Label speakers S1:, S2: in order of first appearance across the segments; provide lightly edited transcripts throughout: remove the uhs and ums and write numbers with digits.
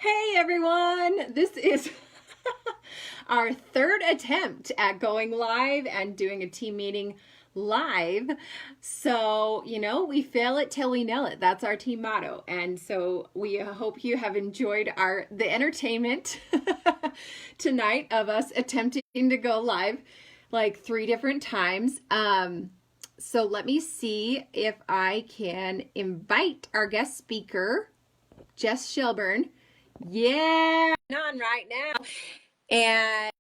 S1: Hey everyone, this is our third attempt at going live and doing a team meeting live. So, we fail it till we nail it. That's our team motto. And so we hope you have enjoyed the entertainment tonight of us attempting to go live like 3 different times. So let me see if I can invite our guest speaker, Jess Shelburne. Yeah, on right now, and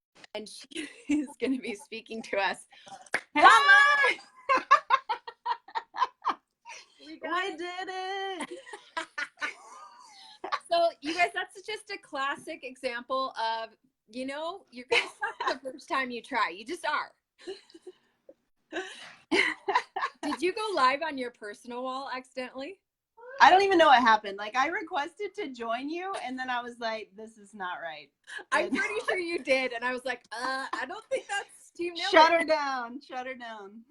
S1: she is going to be speaking to us.
S2: Hello! We did it!
S1: So, you guys, that's just a classic example of, you're going to suck the first time you try. You just are. Did you go live on your personal wall accidentally?
S2: I don't even know what happened. Like, I requested to join you, and then I was like, this is not right.
S1: I'm pretty sure you did, and I was like, I don't think that's Team Miller.
S2: Shut her down. Shut her down.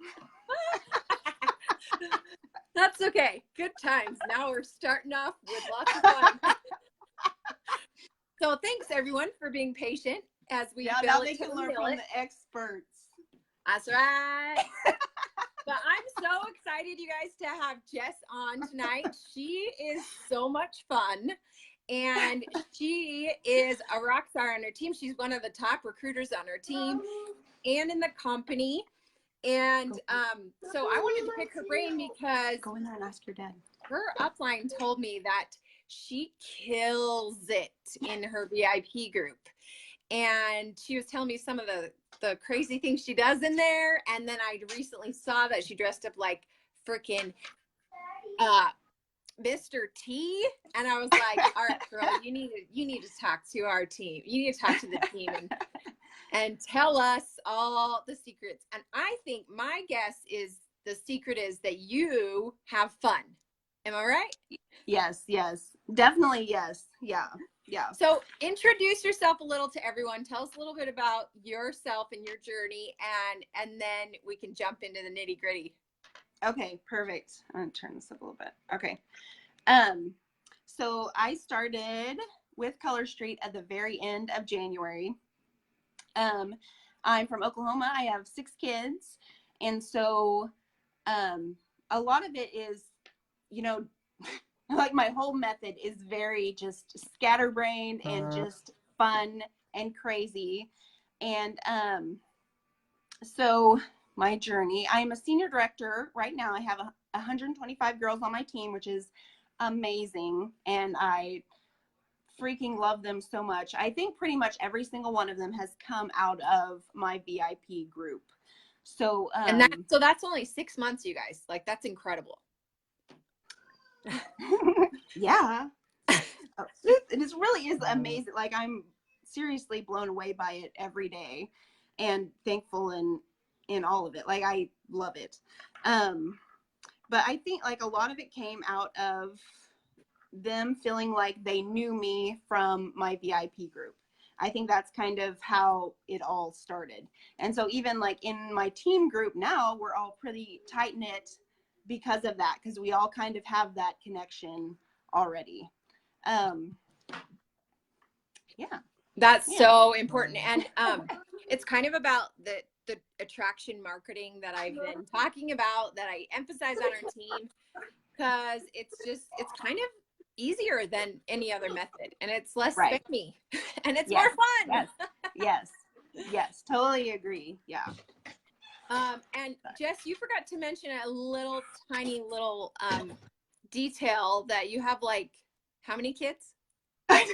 S1: That's okay. Good times. Now we're starting off with lots of fun. So thanks, everyone, for being patient as we
S2: now they can learn from the experts.
S1: That's right. But I'm so excited, you guys, to have Jess on tonight. She is so much fun, and she is a rock star on her team. She's one of the top recruiters on her team and in the company. And so I wanted to pick her brain because
S2: go in there and ask your dad.
S1: Her upline told me that she kills it in her VIP group. And she was telling me some of the crazy things she does in there. And then I recently saw that she dressed up like freaking Mr. T. And I was like, all right, girl, you need to talk to our team. You need to talk to the team and tell us all the secrets. And I think my guess is the secret is that you have fun. Am I right?
S2: Yes. Definitely yes. Yeah.
S1: So introduce yourself a little to everyone. Tell us a little bit about yourself and your journey, and then we can jump into the nitty gritty.
S2: Okay, perfect. I'm gonna turn this up a little bit. Okay. So I started with Color Street at the very end of January. I'm from Oklahoma. I have 6 kids. And so a lot of it is, like my whole method is very just scatterbrained and just fun and crazy. And so my journey, I am a senior director right now. I have 125 girls on my team, which is amazing. And I freaking love them so much. I think pretty much every single one of them has come out of my VIP group. So
S1: and that's only 6 months, you guys. Like, that's incredible.
S2: Yeah. It really is amazing. Like, I'm seriously blown away by it every day and thankful in all of it. Like, I love it. But I think like a lot of it came out of them feeling like they knew me from my VIP group. I think that's kind of how it all started. And so even like in my team group now, we're all pretty tight knit because of that, because we all kind of have that connection already. Yeah.
S1: That's so important. And it's kind of about the attraction marketing that I've been talking about, that I emphasize on our team, because it's kind of easier than any other method, and it's less spammy, and it's more fun.
S2: Yes, totally agree. Yeah.
S1: And Jess, you forgot to mention a little tiny little detail that you have, like, how many kids?
S2: I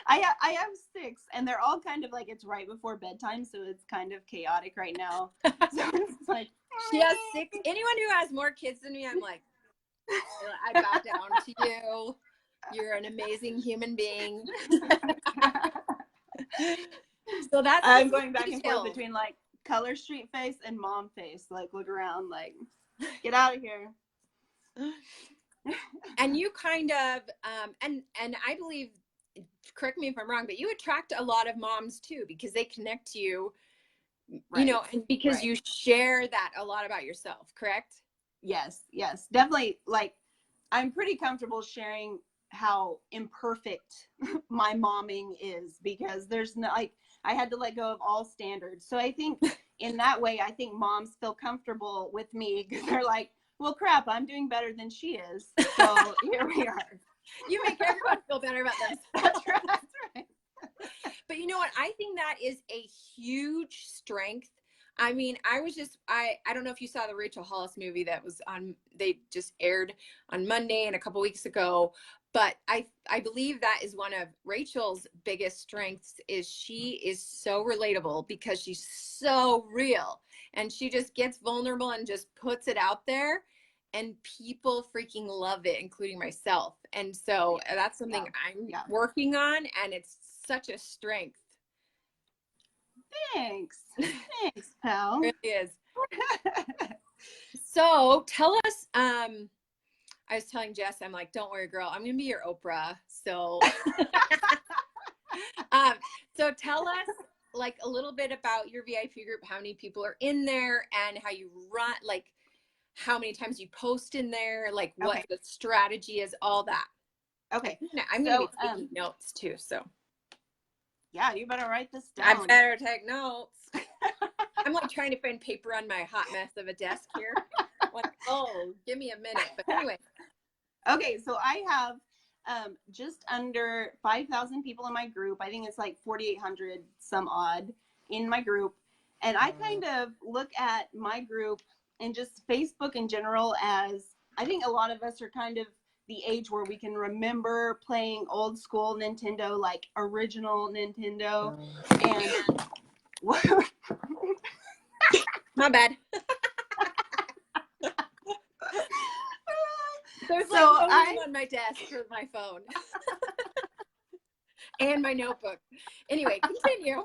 S2: have 6, and they're all kind of like, it's right before bedtime, so it's kind of chaotic right now. So it's like,
S1: she has 6. Anyone who has more kids than me, I'm like, I bow down to you. You're an amazing human being. So that's,
S2: I'm going back and forth between like Color Street face and mom face. Like, look around, like, get out of here.
S1: And you kind of and I believe, correct me if I'm wrong, but you attract a lot of moms too, because they connect to you, and because you share that a lot about yourself, correct?
S2: Yes, definitely. Like, I'm pretty comfortable sharing how imperfect my momming is, because there's no, like, I had to let go of all standards. So I think in that way, I think moms feel comfortable with me because they're like, well, crap, I'm doing better than she is. So here we are.
S1: You make everyone feel better about themselves.
S2: That's right. That's right.
S1: But you know what? I think that is a huge strength. I mean, I don't know if you saw the Rachel Hollis movie that was on, they just aired on Monday and a couple weeks ago, but I believe that is one of Rachel's biggest strengths, is she is so relatable because she's so real, and she just gets vulnerable and just puts it out there, and people freaking love it, including myself. And so that's something I'm working on, and it's such a strength.
S2: Thanks. Thanks, pal.
S1: It really is. So tell us, I was telling Jess, I'm like, don't worry, girl, I'm going to be your Oprah. So, so tell us like a little bit about your VIP group, how many people are in there, and how you run, like how many times you post in there, like what the strategy is, all that.
S2: Okay.
S1: I'm going to be taking notes too. So
S2: yeah, you better write this down.
S1: I better take notes. I'm like trying to find paper on my hot mess of a desk here. Like, oh, give me a minute. But anyway.
S2: Okay, so I have just under 5,000 people in my group. I think it's like 4,800 some odd in my group. And I kind of look at my group and just Facebook in general as, I think a lot of us are kind of the age where we can remember playing old school Nintendo, like original Nintendo. And
S1: my bad. There's like no room on my desk for my phone and my notebook. Anyway, continue.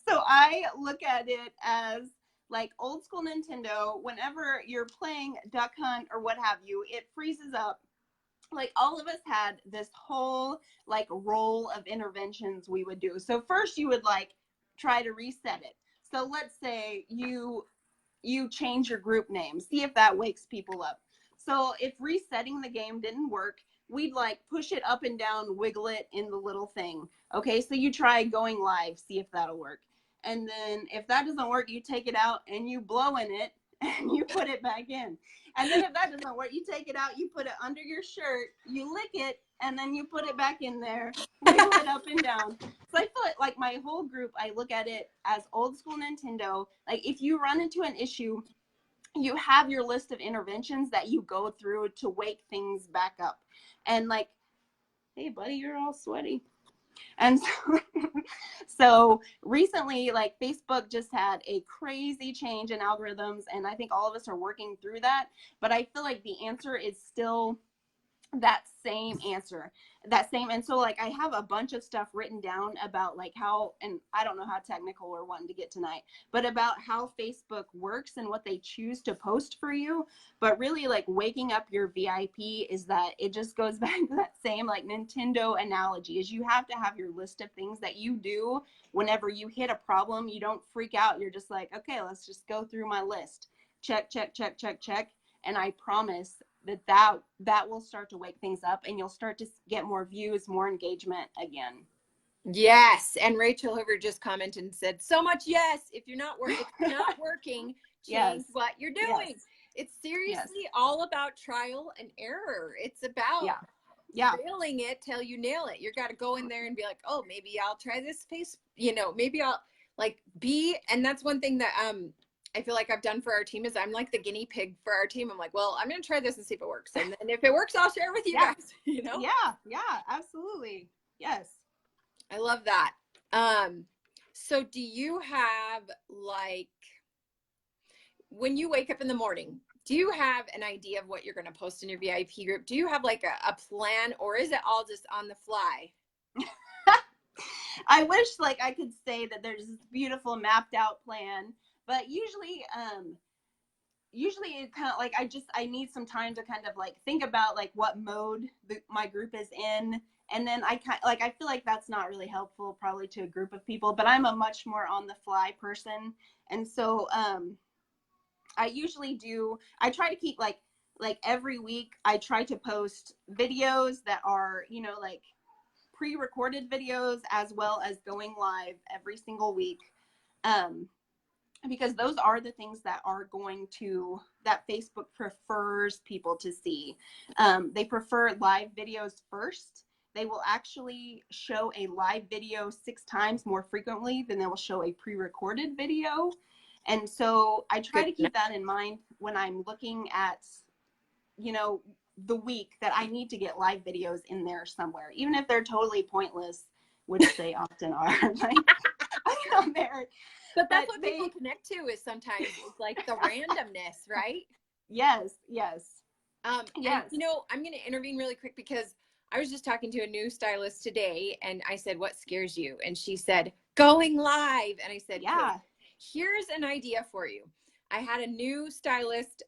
S2: So I look at it as like old school Nintendo. Whenever you're playing Duck Hunt or what have you, it freezes up. Like all of us had this whole like roll of interventions we would do. So first you would like try to reset it. So let's say you change your group name, see if that wakes people up. So if resetting the game didn't work, we'd like push it up and down, wiggle it in the little thing. Okay, so you try going live, see if that'll work. And then if that doesn't work, you take it out and you blow in it and you put it back in. And then if that doesn't work, you take it out, you put it under your shirt, you lick it, and then you put it back in there, wiggle it up and down. So I feel like my whole group, I look at it as old school Nintendo. Like if you run into an issue, you have your list of interventions that you go through to wake things back up. And like, hey buddy, you're all sweaty. And so recently, like Facebook just had a crazy change in algorithms, and I think all of us are working through that. But I feel like the answer is still that same answer, and so like I have a bunch of stuff written down about like how, and I don't know how technical we're wanting to get tonight, but about how Facebook works and what they choose to post for you. But really like waking up your VIP is that it just goes back to that same like Nintendo analogy, is you have to have your list of things that you do whenever you hit a problem. You don't freak out, you're just like, okay, let's just go through my list, check, and I promise that will start to wake things up, and you'll start to get more views, more engagement again.
S1: Yes. And Rachel Hoover just commented and said, so much yes. If you're not working, change what you're doing. Yes. It's seriously all about trial and error. It's about failing it till you nail it. You got to go in there and be like, oh, maybe I'll try this space. Maybe I'll and that's one thing that I feel like I've done for our team, is I'm like the guinea pig for our team. I'm like, well, I'm going to try this and see if it works. And then if it works, I'll share it with you guys,
S2: Yeah, absolutely. Yes.
S1: I love that. So do you have like, when you wake up in the morning, do you have an idea of what you're going to post in your VIP group? Do you have like a plan, or is it all just on the fly?
S2: I wish like I could say that there's this beautiful mapped out plan. But usually it kind of like, I need some time to kind of like think about like what mode my group is in. And then I feel like that's not really helpful probably to a group of people, but I'm a much more on the fly person. And so I try to keep like like every week I try to post videos that are, you know, like pre-recorded videos as well as going live every single week. Because those are the things that are going to, that Facebook prefers people to see. They prefer live videos first. They will actually show a live video 6 times more frequently than they will show a pre-recorded video. And so I try to keep that in mind when I'm looking at, you know, the week that I need to get live videos in there somewhere, even if they're totally pointless, which they often are. Like, on there.
S1: But that's what people connect to, is sometimes it's like the randomness, right?
S2: Yes, yes.
S1: Yes. And, you know, I'm going to intervene really quick because I was just talking to a new stylist today, and I said, what scares you? And she said, going live. And I said, yeah, here's an idea for you. I had a new stylist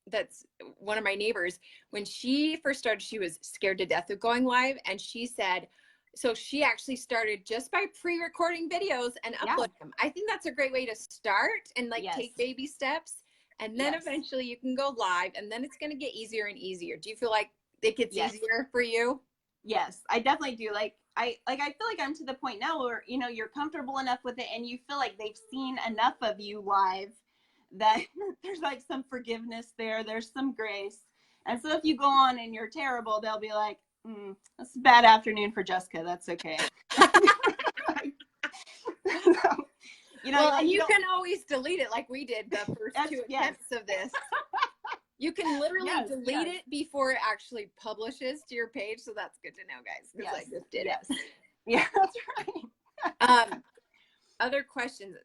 S1: that's one of my neighbors. When she first started, she was scared to death of going live. And she said, so she actually started just by pre-recording videos and uploading them. I think that's a great way to start and like take baby steps. And then eventually you can go live, and then it's going to get easier and easier. Do you feel like it gets easier for you?
S2: Yes, I definitely do. I feel like I'm to the point now where, you know, you're comfortable enough with it and you feel like they've seen enough of you live that there's like some forgiveness there. There's some grace. And so if you go on and you're terrible, they'll be like, that's a bad afternoon for Jessica. That's okay. So, you know,
S1: well, like, you can always delete it like we did the first 2 attempts of this. You can literally delete it before it actually publishes to your page. So that's good to know, guys, because I just did it.
S2: Yeah, that's right.
S1: Other questions.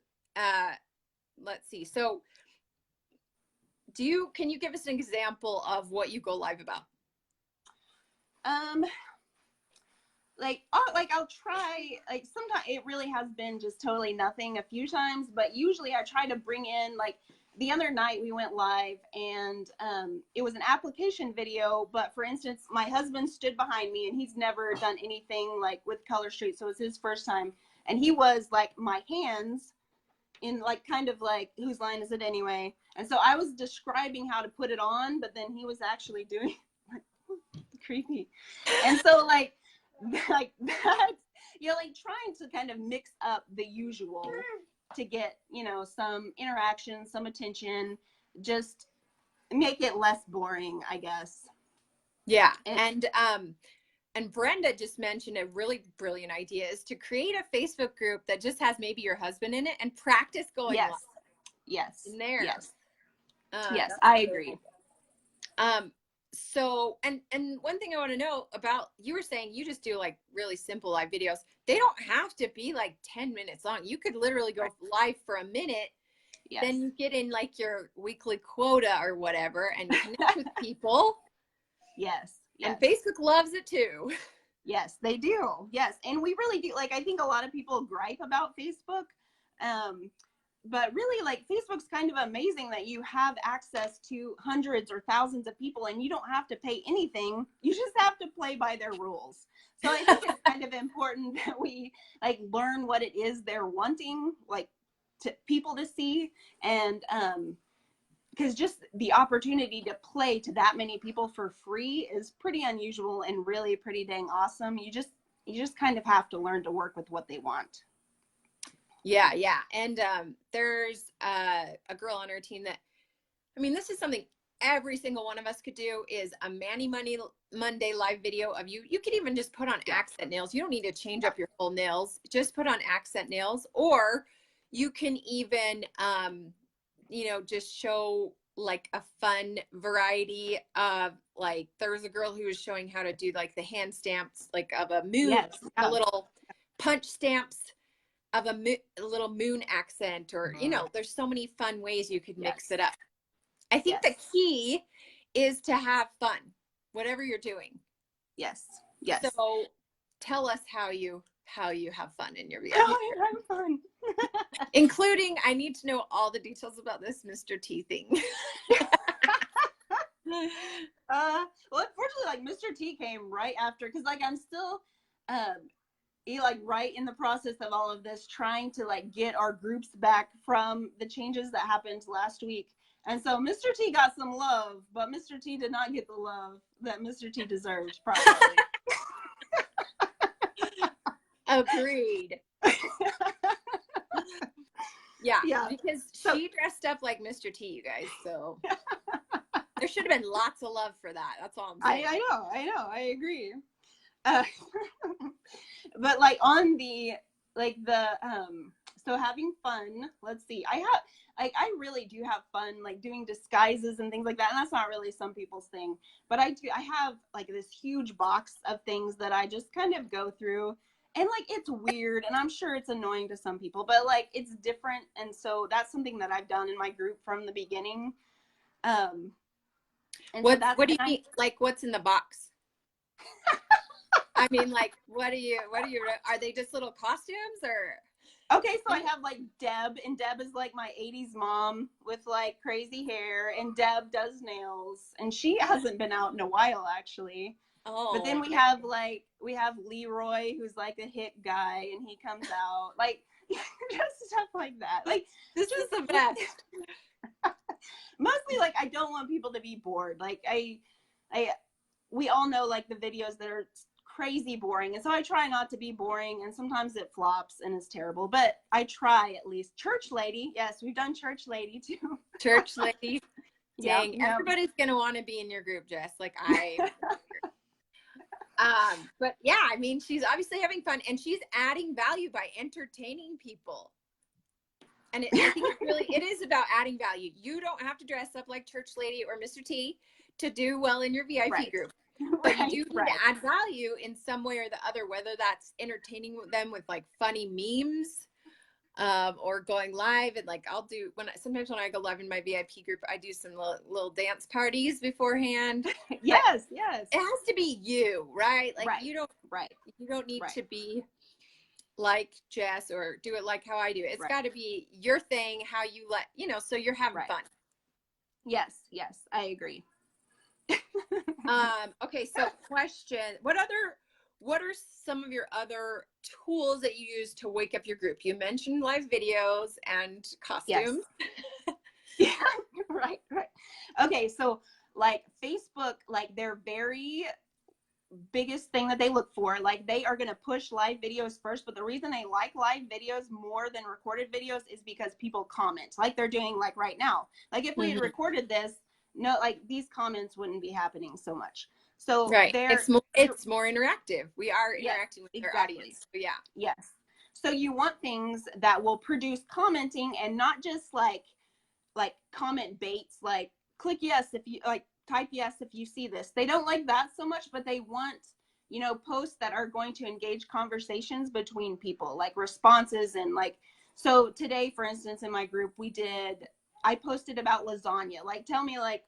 S1: Let's see. So can you give us an example of what you go live about?
S2: I'll try, like sometimes it really has been just totally nothing a few times, but usually I try to bring in, like the other night we went live and it was an application video, but for instance, my husband stood behind me and he's never done anything like with Color Street. So it was his first time. And he was like my hands in like kind of like, whose line is it anyway? And so I was describing how to put it on, but then he was actually doing like creepy. And so like that, you know, like trying to kind of mix up the usual to get, you know, some interaction, some attention, just make it less boring, I guess.
S1: Yeah. And Brenda just mentioned a really brilliant idea, is to create a Facebook group that just has maybe your husband in it and practice going live.
S2: Yes.
S1: In there.
S2: Yes. Yes, I agree.
S1: So, and one thing I want to know about, you were saying you just do like really simple live videos. They don't have to be like 10 minutes long. You could literally go live for a minute. Yes. Then you get in like your weekly quota or whatever and connect with people.
S2: Yes.
S1: And Facebook loves it too.
S2: Yes, they do. Yes. And we really do. Like, I think a lot of people gripe about Facebook. But really, like, Facebook's kind of amazing that you have access to hundreds or thousands of people and you don't have to pay anything. You just have to play by their rules. So I think it's kind of important that we like learn what it is they're wanting, like, to people to see. And because just the opportunity to play to that many people for free is pretty unusual and really pretty dang awesome. You just kind of have to learn to work with what they want.
S1: Yeah. And there's a girl on our team that, I mean, this is something every single one of us could do, is a Manny Monday live video of you. You could even just put on accent nails. You don't need to change up your full nails. Just put on accent nails. Or you can even, you know, just show like a fun variety of, like, there was a girl who was showing how to do like the hand stamps, like of a moon, a little punch stamps of a little moon accent, or, you know, there's so many fun ways you could mix it up. I think the key is to have fun, whatever you're doing.
S2: Yes.
S1: So tell us how you have fun in your video.
S2: How you have fun.
S1: Including, I need to know all the details about this Mr. T thing.
S2: Well, unfortunately, like, Mr. T came right after, because like I'm still like right in the process of all of this, trying to like get our groups back from the changes that happened last week. And so Mr. T got some love, but Mr. T did not get the love that Mr. T deserved, probably.
S1: Agreed. Yeah,
S2: Yeah.
S1: because
S2: So-
S1: she dressed up like Mr. T, you guys. So there should have been lots of love for that. That's all I'm saying.
S2: I know, I agree. But like on the so having fun, let's see, I really do have fun like doing disguises and things like that, and that's not really some people's thing, but I have like this huge box of things that I just kind of go through, and like it's weird and I'm sure it's annoying to some people, but like it's different, and so that's something that I've done in my group from the beginning. And
S1: what do you mean? Like, what's in the box? I mean, like, what are you, are they just little costumes or?
S2: Okay, so I have like Deb, and Deb is like my 80s mom with like crazy hair, and Deb does nails, and she hasn't been out in a while actually.
S1: Oh.
S2: But then we have Leroy, who's like a hit guy, and he comes out like just stuff like that. Like
S1: this is the best.
S2: Mostly like I don't want people to be bored. Like we all know like the videos that are crazy boring, and so I try not to be boring, and sometimes it flops and is terrible, but I try at least. Church lady, yes, we've done church lady too.
S1: Church lady. Dang,
S2: yep.
S1: Everybody's gonna want to be in your group, Jess. Like but yeah, I mean, she's obviously having fun, and she's adding value by entertaining people. And I think it is about adding value. You don't have to dress up like church lady or Mr. T to do well in your VIP group. But you do need to add value in some way or the other, whether that's entertaining them with like funny memes, or going live. And like sometimes when I go live in my VIP group, I do some little dance parties beforehand.
S2: Yes.
S1: It has to be you, right? Like you don't need to be like Jess or do it like how I do it. It's got to be your thing, how you so you're having fun.
S2: Yes, I agree.
S1: Okay, so question, what are some of your other tools that you use to wake up your group? You mentioned live videos and costumes.
S2: Yes. Yeah, right. Okay, so like Facebook, like their very biggest thing that they look for, like they are going to push live videos first, but the reason they like live videos more than recorded videos is because people comment like they're doing like right now. Like if we had recorded this, no, like these comments wouldn't be happening so much. So
S1: it's more interactive. We are interacting with our audience. So
S2: yes. So you want things that will produce commenting, and not just like comment baits, like click yes if you like, type yes if you see this. They don't like that so much, but they want posts that are going to engage conversations between people, like responses. And like, so today for instance in my group I posted about lasagna, like tell me like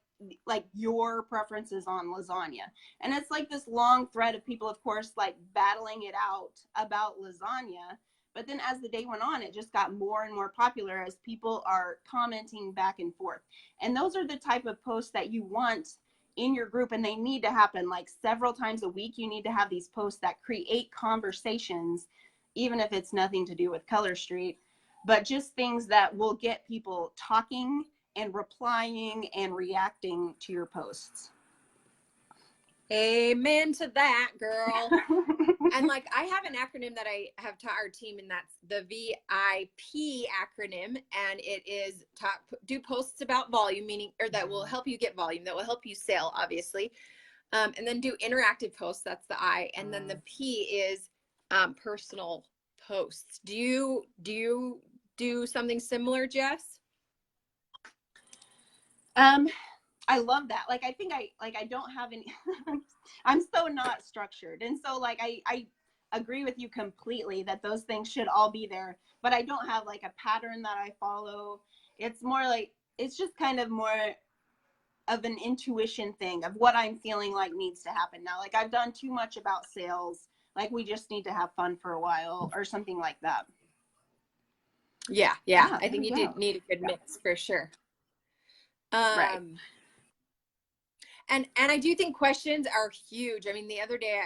S2: your preferences on lasagna, and it's like this long thread of people, of course, like battling it out about lasagna. But then as the day went on, it just got more and more popular as people are commenting back and forth. And those are the type of posts that you want in your group, and they need to happen like several times a week. You need to have these posts that create conversations, even if it's nothing to do with Color Street, but just things that will get people talking and replying and reacting to your posts.
S1: Amen to that, girl. And like, I have an acronym that I have taught our team, and that's the VIP acronym. And it is do posts about volume, meaning, or that will help you get volume, that will help you sell, obviously. And then do interactive posts. That's the I. And then the P is personal posts. Do you do something similar, Jess?
S2: I love that. Like, I think I don't have any, I'm so not structured. And so like, I agree with you completely that those things should all be there, but I don't have like a pattern that I follow. It's more like, it's just kind of more of an intuition thing of what I'm feeling like needs to happen now. Like I've done too much about sales. Like we just need to have fun for a while or something like that.
S1: Yeah. I think you do need a good mix for sure.
S2: Right.
S1: And I do think questions are huge. I mean, the other day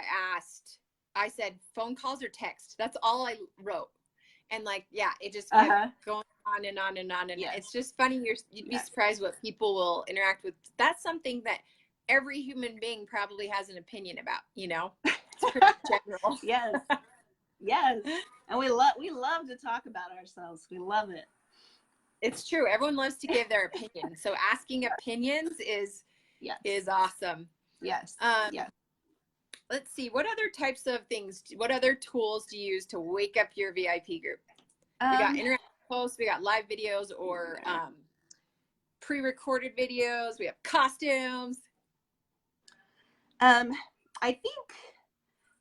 S1: I said phone calls or text. That's all I wrote. And like, yeah, it just
S2: Uh-huh.
S1: kept going on and on and on. And
S2: Yes.
S1: it's just funny. You'd be
S2: Yes.
S1: surprised what people will interact with. That's something that every human being probably has an opinion about, you know? It's pretty general.
S2: Yes. Yes. And we love to talk about ourselves. We love it.
S1: It's true. Everyone loves to give their opinion. So asking opinions is awesome.
S2: Yes. Yes.
S1: Let's see. What other types of things, what other tools do you use to wake up your VIP group? We got interactive posts, we got live videos or pre-recorded videos. We have costumes.
S2: I think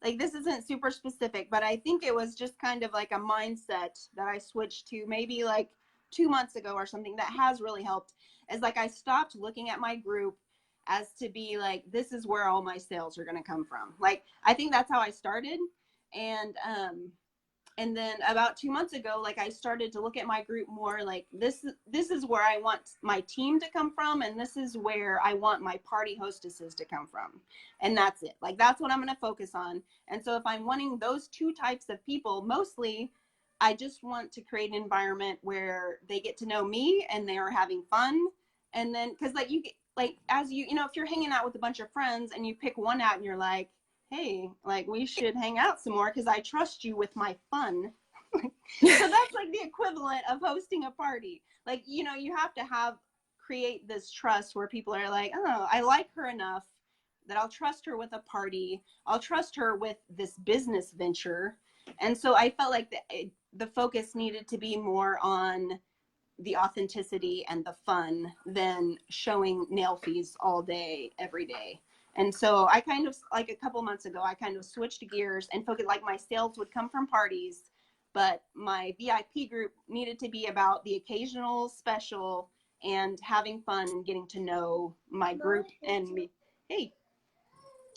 S2: like this isn't super specific, but I think it was just kind of like a mindset that I switched to maybe like 2 months ago or something that has really helped. Is like I stopped looking at my group as to be like, this is where all my sales are going to come from. Like, I think that's how I started. And then about 2 months ago, like I started to look at my group more like this is where I want my team to come from. And this is where I want my party hostesses to come from. And that's it. Like, that's what I'm going to focus on. And so if I'm wanting those two types of people, mostly I just want to create an environment where they get to know me and they are having fun. And then, cause like you get, like, as you know, if you're hanging out with a bunch of friends and you pick one out and you're like, hey, like we should hang out some more because I trust you with my fun. So that's like the equivalent of hosting a party. Like, you know, you have to create this trust where people are like, oh, I like her enough that I'll trust her with a party. I'll trust her with this business venture. And so I felt like the focus needed to be more on the authenticity and the fun than showing nail fees all day, every day. And so I kind of, like a couple months ago, I kind of switched gears and focused, like my sales would come from parties, but my VIP group needed to be about the occasional special and having fun and getting to know my group and me. Hey.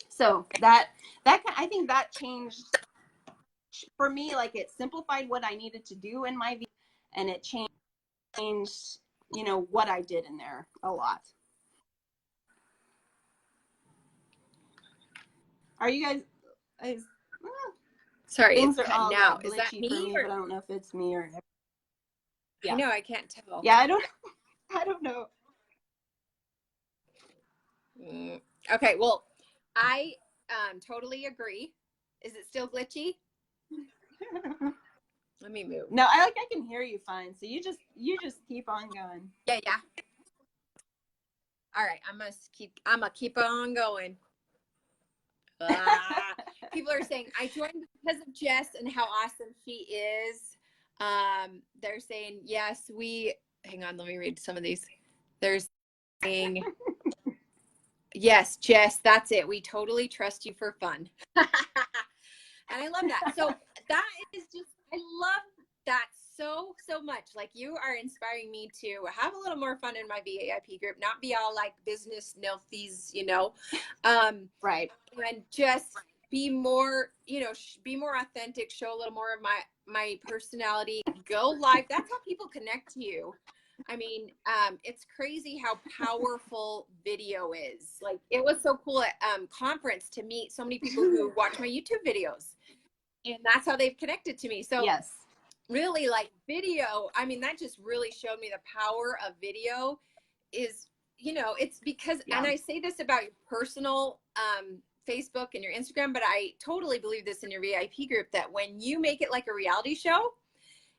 S2: So that I think that changed for me. Like, it simplified what I needed to do in my VIP, and it changed, you know, what I did in there a lot. Are you guys?
S1: Sorry,
S2: things
S1: it's
S2: are all
S1: cutting out.
S2: glitchy
S1: Is that
S2: for
S1: me?
S2: me,
S1: Or...
S2: but I don't know if it's me or.
S1: Yeah. I know, I can't tell.
S2: Yeah, I don't know.
S1: Okay, well, I totally agree. Is it still glitchy? Let me move.
S2: No, I can hear you fine. So you just keep on going.
S1: Yeah. All right, I'm gonna keep on going. People are saying I joined because of Jess and how awesome she is. They're saying yes, hang on, let me read some of these. They're saying yes, Jess, that's it. We totally trust you for fun. And I love that. So that is just, I love that so much. Like, you are inspiring me to have a little more fun in my VIP group, not be all like business nail fees, you know.
S2: Right.
S1: And just be more, you know, be more authentic, show a little more of my personality, go live. That's how people connect to you. I mean, it's crazy how powerful video is. Like, it was so cool at conference to meet so many people who watch my YouTube videos, and that's how they've connected to me. So
S2: yes,
S1: really, like, video, I mean, that just really showed me the power of video. Is, you know, it's because, and I say this about your personal Facebook and your Instagram, but I totally believe this in your VIP group, that when you make it like a reality show,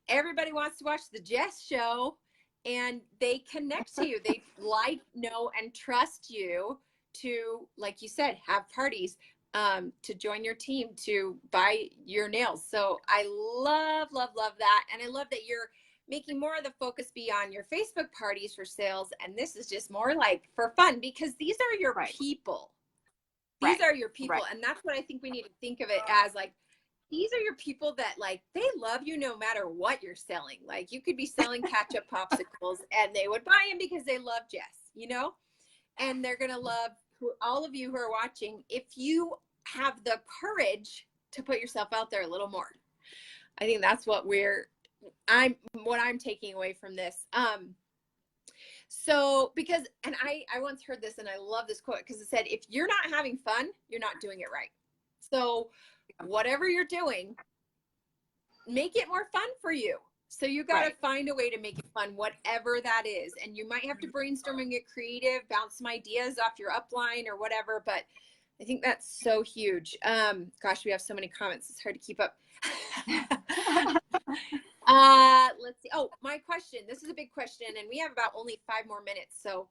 S1: everybody wants to watch the Jess show, and they connect to you. They like, know, and trust you to, like you said, have parties, to join your team, to buy your nails. So I love that. And I love that you're making more of the focus be on your Facebook parties for sales. And this is just more like for fun, because these are your people. These are your people. And that's what I think we need to think of it as. Like, these are your people that, like, they love you no matter what you're selling. Like, you could be selling ketchup popsicles and they would buy them because they love Jess, you know? And they're going to love all of you who are watching if you have the courage to put yourself out there a little more. I think that's what I'm taking away from this. So, because, and I once heard this, and I love this quote, because it said, if you're not having fun, you're not doing it right. So whatever you're doing, make it more fun for you. So you got to
S2: Right.
S1: find a way to make it fun, whatever that is. And you might have to brainstorm and get creative, bounce some ideas off your upline or whatever. But I think that's so huge. Gosh, we have so many comments. It's hard to keep up. Let's see. Oh, my question. This is a big question, and we have about only 5 more minutes. So,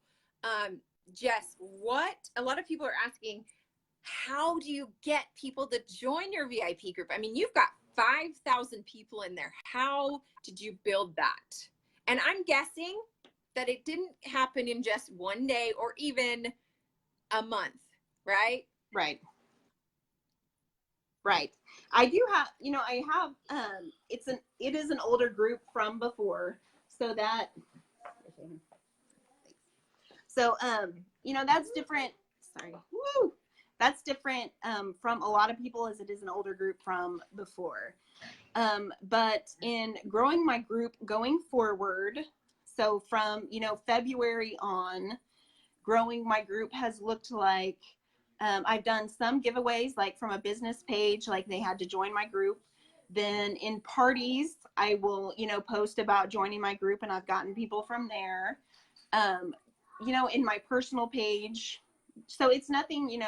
S1: Jess, what a lot of people are asking, how do you get people to join your VIP group? I mean, you've got 5,000 people in there. How did you build that? And I'm guessing that it didn't happen in just one day or even a month, right?
S2: Right. Right. I do have, I have, it is an older group from before. So that, that's different. Sorry. Woo! That's different from a lot of people as it is an older group from before. But in growing my group going forward, so from, February on, growing my group has looked like I've done some giveaways, like from a business page, like they had to join my group. Then in parties, I will, post about joining my group, and I've gotten people from there. In my personal page. So it's nothing,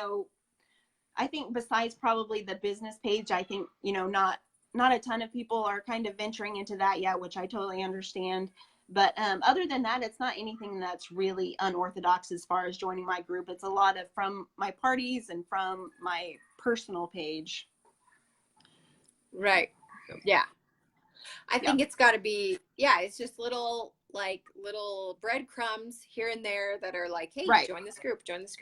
S2: I think besides probably the business page, I think, not a ton of people are kind of venturing into that yet, which I totally understand. But other than that, it's not anything that's really unorthodox as far as joining my group. It's a lot of from my parties and from my personal page.
S1: Right. Yeah. I think it's got to be, it's just little breadcrumbs here and there that are like, hey,
S2: right.
S1: join this group,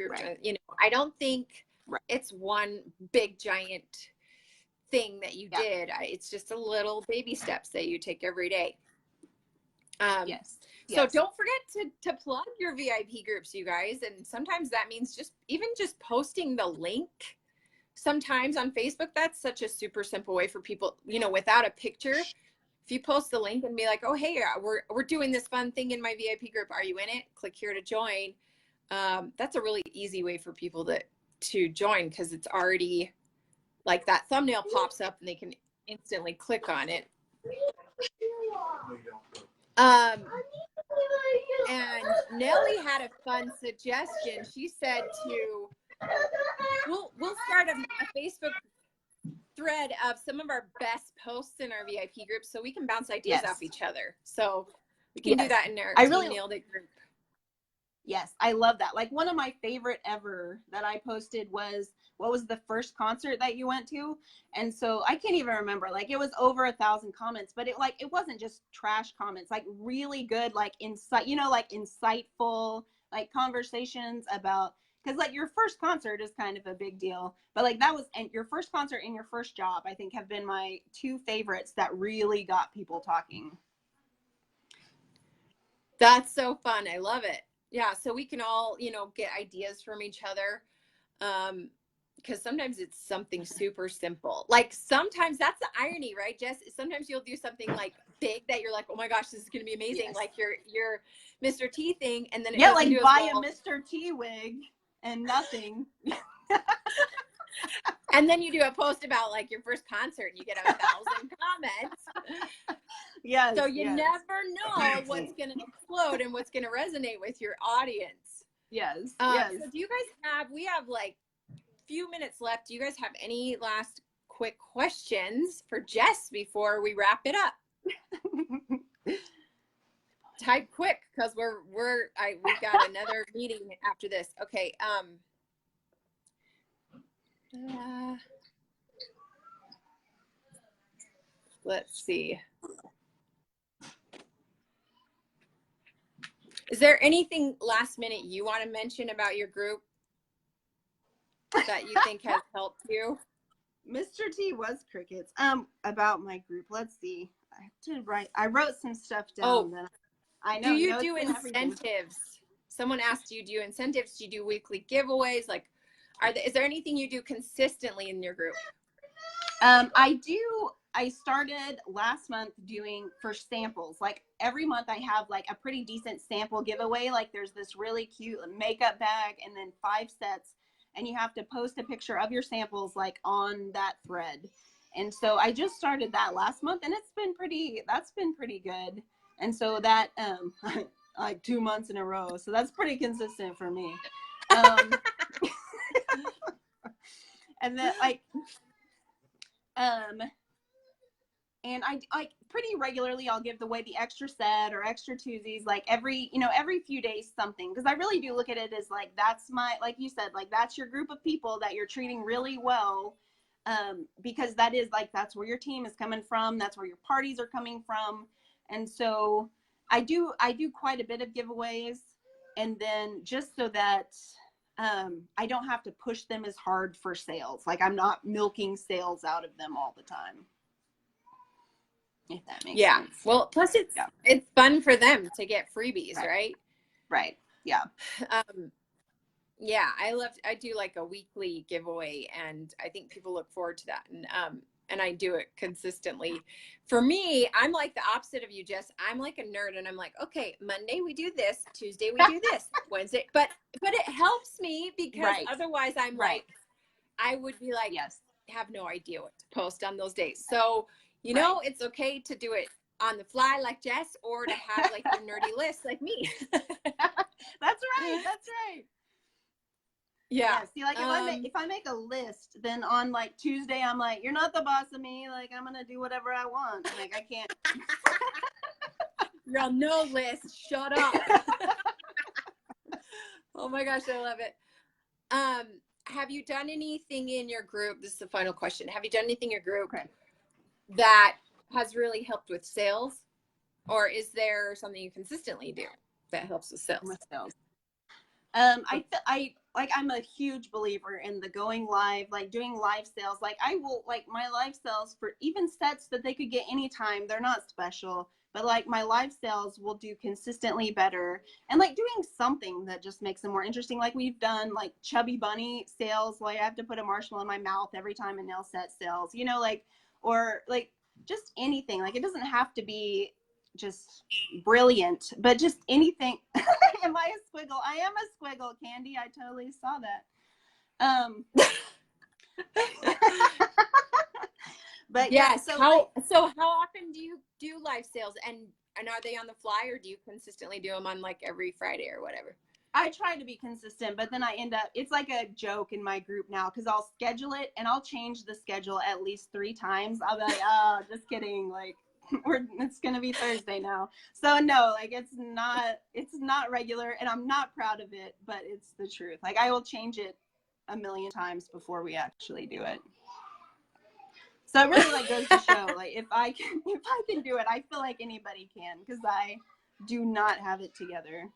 S2: Right.
S1: I don't think
S2: right.
S1: it's one big giant thing that you did. It's just a little baby steps that you take every day.
S2: Yes.
S1: So don't forget to plug your VIP groups, you guys. And sometimes that means just posting the link. Sometimes on Facebook, that's such a super simple way for people, without a picture. If you post the link and be like, oh, hey, we're doing this fun thing in my VIP group. Are you in it? Click here to join. That's a really easy way for people to join, because it's already like that thumbnail pops up and they can instantly click on it. And Nellie had a fun suggestion. She said we'll start a Facebook thread of some of our best posts in our VIP group, so we can bounce ideas off each other. So we can do that in our Team Nailed It group.
S2: Yes, I love that. Like, one of my favorite ever that I posted was, what was the first concert that you went to? And so I can't even remember, like it was over 1,000 comments, but it wasn't just trash comments, like really good, like insightful, like conversations about, because like your first concert is kind of a big deal, but like that was, and your first concert and your first job, I think, have been my 2 favorites that really got people talking.
S1: That's so fun. I love it. Yeah. So we can all, get ideas from each other. Because sometimes it's something super simple. Like sometimes that's the irony, right, Jess? Sometimes you'll do something like big that you're like, oh my gosh, this is going to be amazing.
S2: Yes.
S1: Like your Mr. T thing. And then
S2: like buy a Mr. T wig and nothing.
S1: And then you do a post about like your first concert and you get 1,000 comments.
S2: Yes.
S1: So you never know what's going to explode and what's going to resonate with your audience.
S2: Yes.
S1: So do you guys we have like few minutes left. Do you guys have any last quick questions for Jess before we wrap it up? Type quick, because we've got another meeting after this. Okay. Let's see. Is there anything last minute you want to mention about your group that you think has helped you?
S2: Mr. T was crickets. About my group. Let's see. I wrote some stuff down.
S1: Oh,
S2: I know.
S1: Do you do incentives? Someone asked, do you do incentives? Do you do weekly giveaways? Like, is there anything you do consistently in your group?
S2: I do. I started last month doing for samples. Like every month I have like a pretty decent sample giveaway. Like there's this really cute makeup bag and then 5 sets, and you have to post a picture of your samples like on that thread. And so I just started that last month, and that's been pretty good. And so that like 2 months in a row. So that's pretty consistent for me. And then and I like pretty regularly I'll give away the extra set or extra Tuesdays, like every few days something, because I really do look at it as like that's my, like you said, like that's your group of people that you're treating really well, because that is like that's where your team is coming from, that's where your parties are coming from. And so I do quite a bit of giveaways, and then just so that I don't have to push them as hard for sales, like I'm not milking sales out of them all the time. If that makes sense.
S1: Well, plus it's fun for them to get freebies, right?
S2: Right. Yeah.
S1: Yeah, I do like a weekly giveaway, and I think people look forward to that. And I do it consistently. For me, I'm like the opposite of you, Jess. I'm like a nerd, and I'm like, okay, Monday we do this, Tuesday we do this, Wednesday, but it helps me because otherwise I'm like, I would be like, have no idea what to post on those days. So you know, it's okay to do it on the fly like Jess, or to have like your nerdy list like me.
S2: That's right. That's right.
S1: Yeah.
S2: See, like if I make a list, then on like Tuesday, I'm like, you're not the boss of me. Like I'm gonna do whatever I want. Like I can't.
S1: You're on no list. Shut up. Oh my gosh, I love it. Have you done anything in your group? This is the final question. Have you done anything in your group that has really helped with sales, or is there something you consistently do that helps with sales?
S2: I'm a huge believer in the going live, like doing live sales. Like I will, like my live sales for even sets that they could get anytime, they're not special, but like my live sales will do consistently better, and like doing something that just makes them more interesting. Like we've done like Chubby Bunny sales, like I have to put a marshmallow in my mouth every time a nail set sells, like, or like just anything. Like it doesn't have to be just brilliant, but just anything. Am I a squiggle? I am a squiggle, Candy. I totally saw that. But
S1: so how often do you do live sales, and are they on the fly, or do you consistently do them on like every Friday or whatever?
S2: I try to be consistent, but then I end up, it's like a joke in my group now, because I'll schedule it and I'll change the schedule at least 3 times. I'll be like, oh, just kidding. Like it's going to be Thursday now. So no, like it's not regular, and I'm not proud of it, but it's the truth. Like I will change it a million times before we actually do it. So it really like goes to show, like if I can do it, I feel like anybody can, because I do not have it together.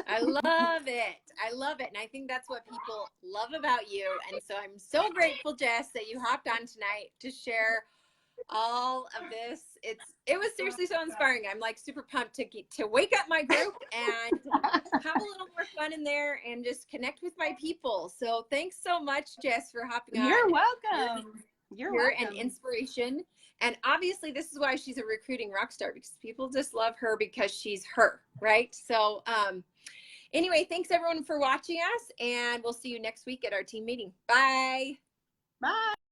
S1: I love it. And I think that's what people love about you. And so I'm so grateful, Jess, that you hopped on tonight to share all of this. It was seriously so inspiring. I'm like super pumped to wake up my group and have a little more fun in there and just connect with my people. So thanks so much, Jess, for hopping on.
S2: You're welcome. You're welcome.
S1: An inspiration. And obviously this is why she's a recruiting rock star, because people just love her because she's her, right? So anyway, thanks everyone for watching us, and we'll see you next week at our team meeting. Bye.
S2: Bye.